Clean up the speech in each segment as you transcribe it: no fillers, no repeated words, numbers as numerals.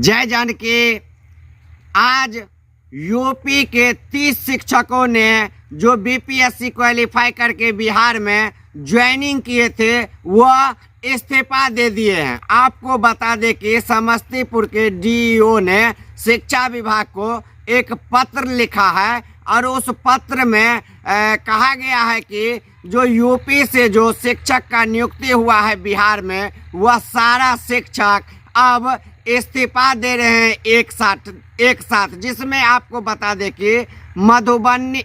जय जान के आज यूपी के 30 शिक्षकों ने जो बीपीएससी क्वालिफाई करके बिहार में ज्वाइनिंग किए थे वह इस्तीफा दे दिए हैं। आपको बता दें कि समस्तीपुर के डीईओ ने शिक्षा विभाग को एक पत्र लिखा है और उस पत्र में कहा गया है कि जो यूपी से जो शिक्षक का नियुक्ति हुआ है बिहार में वह सारा शिक्षक अब इस्तीफा दे रहे हैं एक साथ जिसमें आपको बता दें कि मधुबनी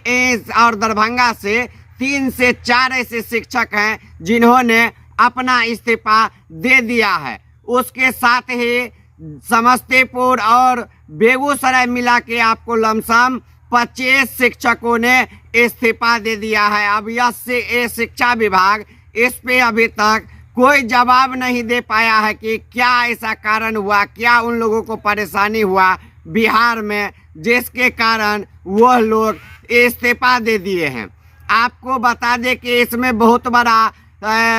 और दरभंगा से 3 से 4 ऐसे शिक्षक हैं जिन्होंने अपना इस्तीफा दे दिया है। उसके साथ ही समस्तीपुर और बेगूसराय मिला के आपको लमसम 25 शिक्षकों ने इस्तीफा दे दिया है। अब यह शिक्षा विभाग इस पे अभी तक कोई जवाब नहीं दे पाया है कि क्या ऐसा कारण हुआ, क्या उन लोगों को परेशानी हुआ बिहार में जिसके कारण वह लोग इस्तीफा दे दिए हैं। आपको बता दें कि इसमें बहुत बड़ा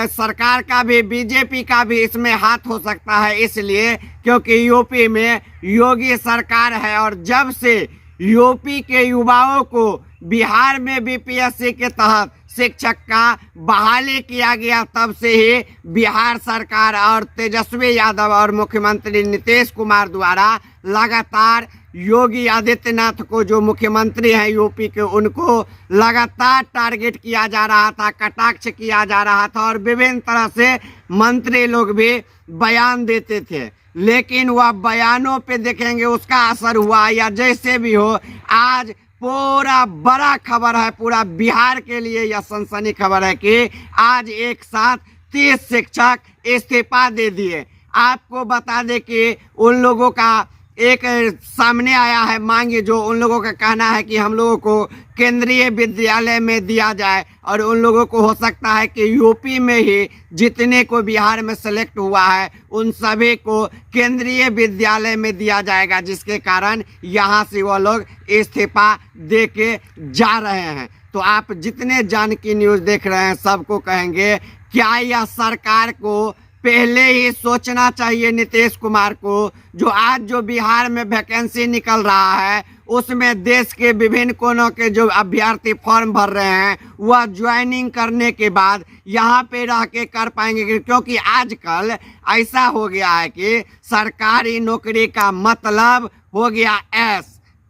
सरकार का भी बीजेपी का भी इसमें हाथ हो सकता है, इसलिए क्योंकि यूपी में योगी सरकार है और जब से यूपी के युवाओं को बिहार में बीपीएससी के तहत शिक्षक का बहाली किया गया तब से ही बिहार सरकार और तेजस्वी यादव और मुख्यमंत्री नीतीश कुमार द्वारा लगातार योगी आदित्यनाथ को जो मुख्यमंत्री हैं यूपी के उनको लगातार टारगेट किया जा रहा था, कटाक्ष किया जा रहा था और विभिन्न तरह से मंत्री लोग भी बयान देते थे। लेकिन वह बयानों पे देखेंगे उसका असर हुआ या जैसे भी हो, आज पूरा बड़ा खबर है, पूरा बिहार के लिए यह सनसनी खबर है कि आज एक साथ 30 शिक्षक इस्तीफा दे दिए। आपको बता दें कि उन लोगों का एक सामने आया है मांग, जो उन लोगों का कहना है कि हम लोगों को केंद्रीय विद्यालय में दिया जाए और उन लोगों को हो सकता है कि यूपी में ही जितने को बिहार में सेलेक्ट हुआ है उन सभी को केंद्रीय विद्यालय में दिया जाएगा, जिसके कारण यहाँ से वो लोग इस्तीफा दे के जा रहे हैं। तो आप जितने जान की न्यूज़ देख रहे हैं सबको कहेंगे क्या यह सरकार को पहले ही सोचना चाहिए नीतीश कुमार को, जो आज जो बिहार में वैकेंसी निकल रहा है उसमें देश के विभिन्न कोनों के जो अभ्यर्थी फॉर्म भर रहे हैं वह ज्वाइनिंग करने के बाद यहाँ पे रह के कर पाएंगे, क्योंकि आजकल ऐसा हो गया है कि सरकारी नौकरी का मतलब हो गया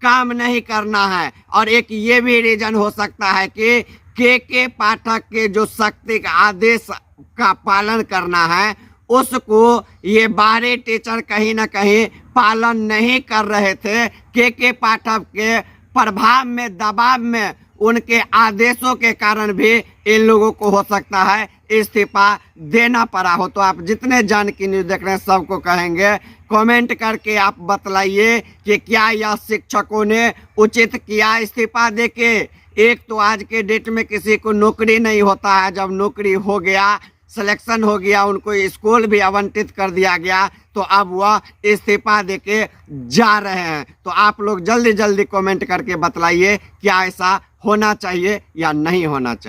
काम नहीं करना है। और एक ये भी रीजन हो सकता है कि के पाठक के जो शक्ति का आदेश का पालन करना है उसको ये बाहरी टीचर कहीं ना कहीं पालन नहीं कर रहे थे। के पाठक के प्रभाव में, दबाव में, उनके आदेशों के कारण भी इन लोगों को हो सकता है इस्तीफा देना पड़ा हो। तो आप जितने जान की न्यूज़ देख रहे हैं सबको कहेंगे कमेंट करके आप बतलाइए कि क्या यह शिक्षकों ने उचित किया इस्तीफा देके। एक तो आज के डेट में किसी को नौकरी नहीं होता है, जब नौकरी हो गया, सिलेक्शन हो गया, उनको स्कूल भी आवंटित कर दिया गया तो अब वह इस्तीफा देके जा रहे हैं। तो आप लोग जल्दी जल्दी कमेंट करके बतलाइए क्या ऐसा होना चाहिए या नहीं होना चाहिए।